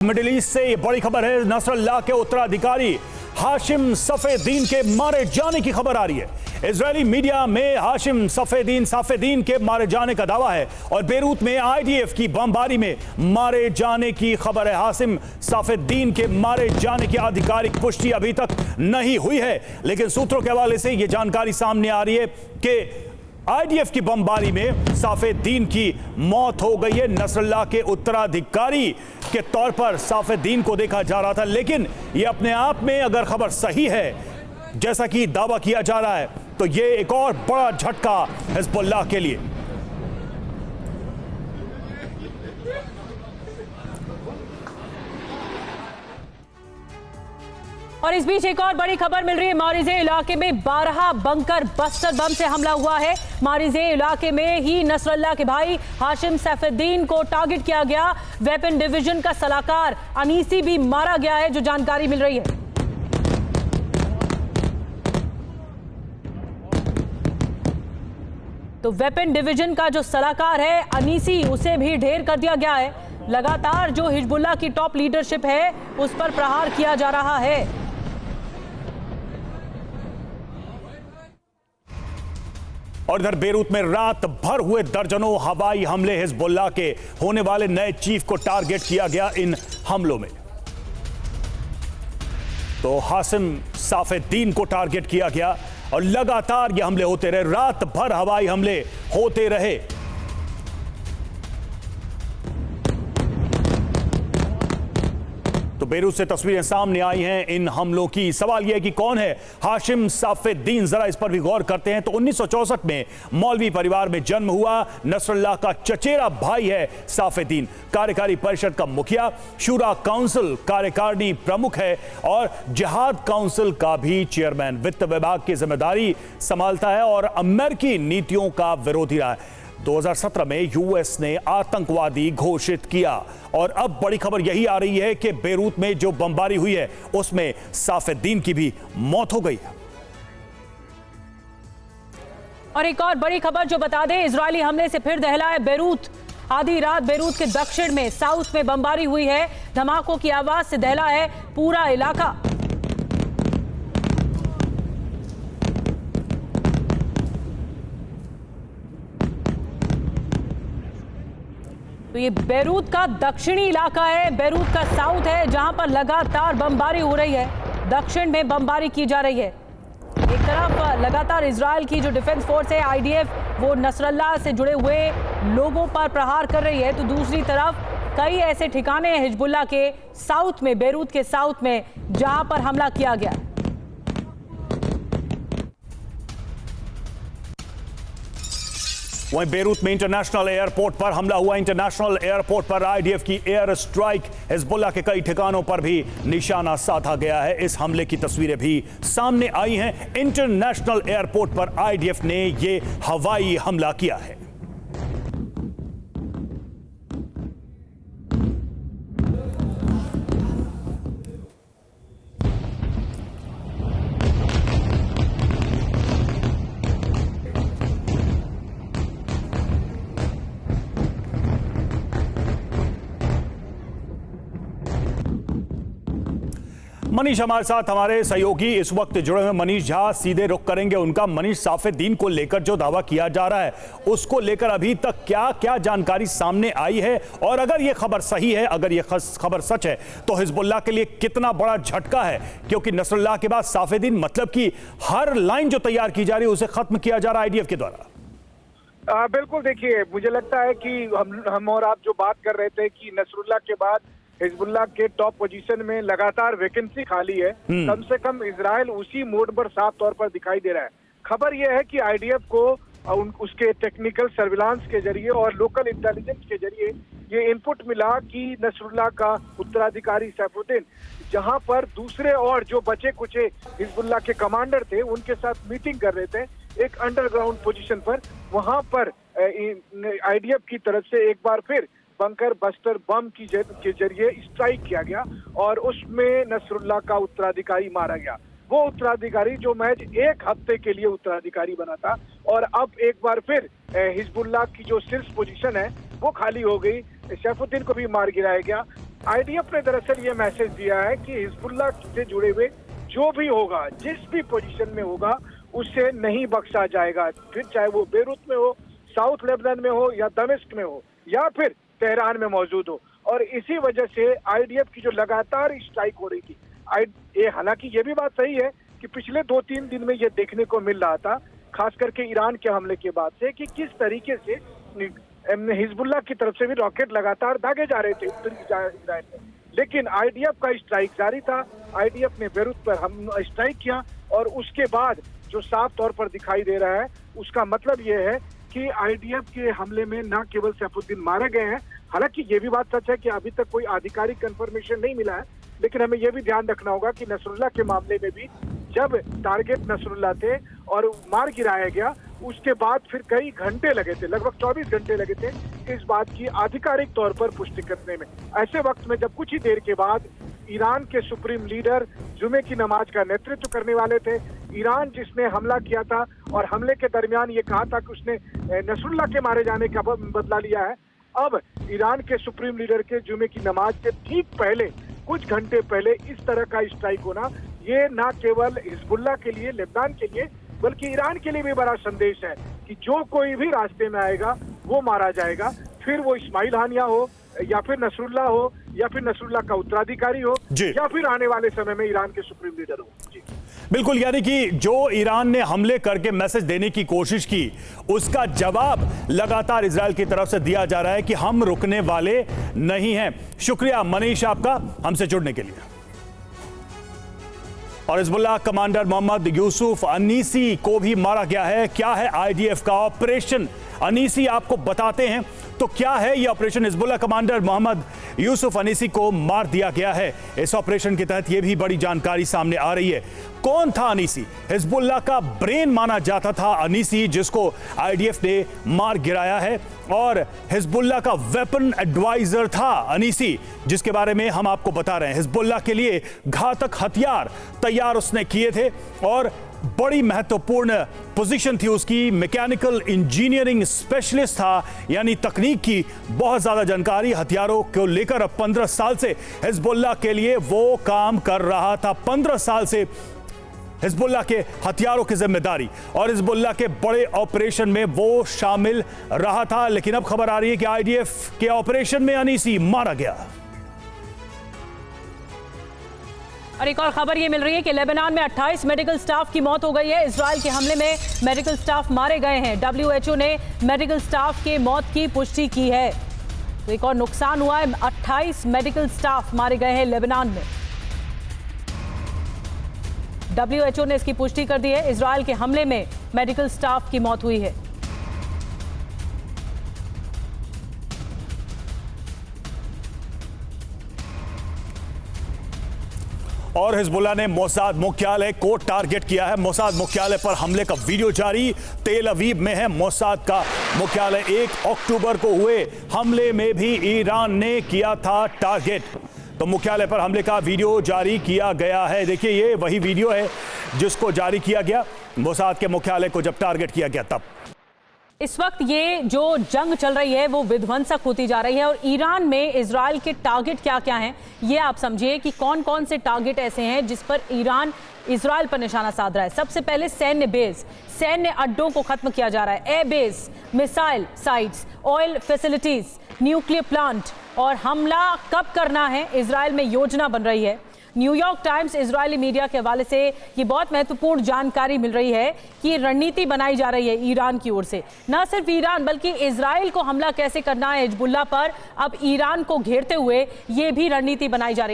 Middle east से ये बड़ी खबर है। नसरल्लाह के उत्तराधिकारी हाशिम सफेदीन के मारे जाने की खबर आ रही है। इजरायली मीडिया में हाशिम सफेदीन के मारे जाने का दावा है और बेरूत में आईडीएफ की बमबारी में मारे जाने की खबर है। हाशिम सफेदीन के मारे जाने की आधिकारिक पुष्टि अभी तक नहीं हुई है, लेकिन सूत्रों के हवाले से यह जानकारी सामने आ रही है कि आईडीएफ की बमबारी में सफेदीन की मौत हो गई है। नसरल्लाह के उत्तराधिकारी के तौर पर सफेदीन को देखा जा रहा था, लेकिन यह अपने आप में अगर खबर सही है जैसा कि दावा किया जा रहा है तो यह एक और बड़ा झटका हिजबुल्लाह के लिए। और इस बीच एक और बड़ी खबर मिल रही है। मारिजे इलाके में 12 बंकर बस्टर बम से हमला हुआ है। मारिजे इलाके में ही नसरल्लाह के भाई हाशिम सफेदीन को टारगेट किया गया। वेपन डिवीजन का सलाहकार अनीसी भी मारा गया है, जो जानकारी मिल रही है। तो वेपन डिवीजन का जो सलाहकार है अनीसी, उसे भी ढेर कर दिया गया है। लगातार जो हिजबुल्लाह की टॉप लीडरशिप है उस पर प्रहार किया जा रहा है। और इधर बेरूत में रात भर हुए दर्जनों हवाई हमले। हिजबुल्लाह के होने वाले नए चीफ को टारगेट किया गया इन हमलों में। तो हाशिम सफेदीन को टारगेट किया गया और लगातार ये हमले होते रहे। रात भर हवाई हमले होते रहे। तो बेरूत से तस्वीरें सामने आई हैं इन हमलों की। सवाल यह है कि कौन है हाशिम सफेदीन, जरा इस पर भी गौर करते हैं। तो 1964 में मौलवी परिवार में जन्म हुआ। नसरल्लाह का चचेरा भाई है सफेदीन। कार्यकारी परिषद का मुखिया, शूरा काउंसिल कार्यकारिणी प्रमुख है और जिहाद काउंसिल का भी चेयरमैन। वित्त विभाग की जिम्मेदारी संभालता है और अमेरिकी नीतियों का विरोधी रहा है। 2017 में यूएस ने आतंकवादी घोषित किया और अब बड़ी खबर यही आ रही है कि बेरूत में जो बमबारी हुई है उसमें सफेदीन की भी मौत हो गई। और एक और बड़ी खबर जो बता दें, इजरायली हमले से फिर दहला है बेरूत। आधी रात बेरूत के दक्षिण में साउथ में बमबारी हुई है। धमाकों की आवाज से दहला है पूरा इलाका। तो ये बेरूत का दक्षिणी इलाका है, बेरूत का साउथ है, जहां पर लगातार बमबारी हो रही है। दक्षिण में बमबारी की जा रही है। एक तरफ लगातार इजराइल की जो डिफेंस फोर्स है आईडीएफ, वो नसरल्लाह से जुड़े हुए लोगों पर प्रहार कर रही है, तो दूसरी तरफ कई ऐसे ठिकाने हैं हिजबुल्लाह के साउथ में, बेरूत के साउथ में, जहां पर हमला किया गया। वहीं बेरूत में इंटरनेशनल एयरपोर्ट पर हमला हुआ। इंटरनेशनल एयरपोर्ट पर आईडीएफ की एयर स्ट्राइक, हिजबुल्लाह के कई ठिकानों पर भी निशाना साधा गया है। इस हमले की तस्वीरें भी सामने आई हैं। इंटरनेशनल एयरपोर्ट पर आईडीएफ ने यह हवाई हमला किया है। मनीष हमारे साथ, हमारे सहयोगी इस वक्त जुड़े हुए। मनीष झा, सीधे रुख करेंगे उनका। मनीष, सफेदीन को लेकर जो दावा किया जा रहा है उसको लेकर अभी तक क्या क्या जानकारी सामने आई है, और अगर यह खबर सही है, अगर यह खबर सच है, तो हिजबुल्लाह के लिए कितना बड़ा झटका है? क्योंकि नसरल्लाह के बाद सफेदीन, मतलब कि हर लाइन जो तैयार की जा रही है उसे खत्म किया जा रहा है आईडीएफ के द्वारा। बिल्कुल, देखिए, मुझे लगता है कि हम और आप जो बात कर रहे थे कि नसरुल्लाह के बाद हिजबुल्लाह के टॉप पोजीशन में लगातार वैकेंसी खाली है। कम से कम इजराइल उसी मोड पर साफ तौर पर दिखाई दे रहा है। खबर यह है कि आईडीएफ को उसके टेक्निकल सर्विलांस के जरिए और लोकल इंटेलिजेंस के जरिए ये इनपुट मिला कि नसरुल्लाह का उत्तराधिकारी सैफुद्दीन जहां पर दूसरे और जो बचे कुचे हिजबुल्लाह के कमांडर थे उनके साथ मीटिंग कर रहे थे एक अंडरग्राउंड पोजीशन पर, वहां पर आईडीएफ की तरफ से एक बार फिर बंकर बस्टर बम के जरिए स्ट्राइक किया गया और उसमें नसरुल्लाह का उत्तराधिकारी मारा गया। वो उत्तराधिकारी जो महज एक हफ्ते के लिए उत्तराधिकारी बना था और अब एक बार फिर हिजबुल्लाह की जो शीर्ष पोजीशन है वो खाली हो गई। सैफुद्दीन को भी मार गिराया गया। आईडीएफ ने दरअसल ये मैसेज दिया है कि हिजबुल्लाह से जुड़े हुए जो भी होगा, जिस भी पोजीशन में होगा, उससे नहीं बख्शा जाएगा, फिर चाहे वो बेरूत में हो, साउथ लेबनान में हो, या दमिश्क में हो, या फिर तेहरान में मौजूद हो। और इसी वजह से आईडीएफ की जो लगातार स्ट्राइक हो रही थी, हालांकि ये भी बात सही है कि पिछले 2-3 दिन में ये देखने को मिल रहा था, खास करके ईरान के हमले के बाद से, कि किस तरीके से हिजबुल्लाह की तरफ से भी रॉकेट लगातार दागे जा रहे थे उत्तरी इजराइल में। लेकिन आईडीएफ का स्ट्राइक जारी था। आईडीएफ ने बेरूत पर हम स्ट्राइक किया और उसके बाद जो साफ तौर पर दिखाई दे रहा है, उसका मतलब ये है कि आईडीएफ के हमले में न केवल सैफुद्दीन मारे गए हैं, हालांकि ये भी बात सच है कि अभी तक कोई आधिकारिक कंफर्मेशन नहीं मिला है, लेकिन हमें यह भी ध्यान रखना होगा कि नसरुल्लाह के मामले में भी जब टारगेट नसरुल्लाह थे और मार गिराया गया, उसके बाद फिर कई घंटे लगे थे, लगभग 24 घंटे लगे थे इस बात की आधिकारिक तौर पर पुष्टि करने में। ऐसे वक्त में जब कुछ ही देर के बाद ईरान के सुप्रीम लीडर जुमे की नमाज का नेतृत्व करने वाले थे, ईरान जिसने हमला किया था और हमले के दरमियान ये कहा था कि उसने नसरुल्लाह के मारे जाने का बदला लिया है, अब ईरान के सुप्रीम लीडर के जुमे की नमाज से ठीक पहले, कुछ घंटे पहले इस तरह का स्ट्राइक होना, ये न केवल हिजबुल्लाह के लिए, लेबनान के लिए, बल्कि ईरान के लिए भी बड़ा संदेश है कि जो कोई भी रास्ते में आएगा वो मारा जाएगा, फिर वो इस्माइल हानिया हो, या फिर नसरुल्लाह हो, या फिर नसरुल्लाह का उत्तराधिकारी हो, या फिर आने वाले समय में ईरान के सुप्रीम लीडर हो। जी बिल्कुल, यानी कि जो ईरान ने हमले करके मैसेज देने की कोशिश की, उसका जवाब लगातार इजराइल की तरफ से दिया जा रहा है कि हम रुकने वाले नहीं हैं। शुक्रिया मनीष आपका हमसे जुड़ने के लिए। और Hezbollah commander Mohammad Yusuf Anisi को भी मारा गया है। क्या है आईडीएफ का ऑपरेशन अनीसी, आपको बताते हैं। तो क्या है यह operation? Hezbollah commander Mohammad Yusuf Anisi को मार दिया गया है। इस ऑपरेशन के तहत यह भी बड़ी जानकारी सामने आ रही है। कौन था अनीसी? हिजबुल्लाह का ब्रेन माना जाता था अनीसी, जिसको आईडीएफ ने मार गिराया है, और हिजबुल्लाह का वेपन एडवाइजर था अनीसी, जिसके बारे में हम आपको बता रहे हैं। हिजबुल्लाह के लिए घातक हथियार तैयार उसने किए थे और बड़ी महत्वपूर्ण पोजीशन थी उसकी। मैकेनिकल इंजीनियरिंग स्पेशलिस्ट था, यानी तकनीक की बहुत ज्यादा जानकारी हथियारों को लेकर। अब 15 साल से हिजबुल्लाह के लिए वो काम कर रहा था। 15 साल से हिजबुल्लाह के हथियारों की जिम्मेदारी और हिजबुल्लाह के बड़े ऑपरेशन में वो शामिल रहा था। लेकिन अब खबर आ रही है कि आईडीएफ के ऑपरेशन में अनीसी मारा गया। और एक और खबर ये मिल रही है कि लेबनान में 28 मेडिकल स्टाफ की मौत हो गई है। इजराइल के हमले में मेडिकल स्टाफ मारे गए हैं। WHO ने मेडिकल स्टाफ के मौत की पुष्टि की है। तो एक और नुकसान हुआ है, 28 मेडिकल स्टाफ मारे गए हैं लेबनान में। WHO ने इसकी पुष्टि कर दी है। इजराइल के हमले में मेडिकल स्टाफ की मौत हुई है। और हिजबुल्लाह ने मोसाद मुख्यालय को टारगेट किया है। मोसाद मुख्यालय पर हमले का वीडियो जारी तेल अवीव में है। मोसाद का मुख्यालय 1 अक्टूबर को हुए हमले में भी ईरान ने किया था टारगेट। तो मुख्यालय पर हमले का वीडियो जारी किया गया है। देखिए, ये वही वीडियो है जिसको जारी किया गया मोसाद के मुख्यालय को जब टारगेट किया गया तब। इस वक्त ये जो जंग चल रही है वो विध्वंसक होती जा रही है। और ईरान में इजराइल के टारगेट क्या क्या हैं, ये आप समझिए कि कौन कौन से टारगेट ऐसे हैं जिस पर ईरान इजराइल पर निशाना साध रहा है। सबसे पहले सैन्य बेस, सैन्य अड्डों को खत्म किया जा रहा है। Air base, missile sites, oil facilities, nuclear plant. और हमला कब करना है, इजराइल में योजना बन रही है। न्यूयॉर्क टाइम्स इजरायली मीडिया के हवाले से ये बहुत महत्वपूर्ण जानकारी मिल रही है कि रणनीति बनाई जा रही है ईरान की ओर से। न सिर्फ ईरान बल्कि इजराइल को हमला कैसे करना है हिजबुल्लाह पर, अब ईरान को घेरते हुए ये भी रणनीति बनाई जा रही है।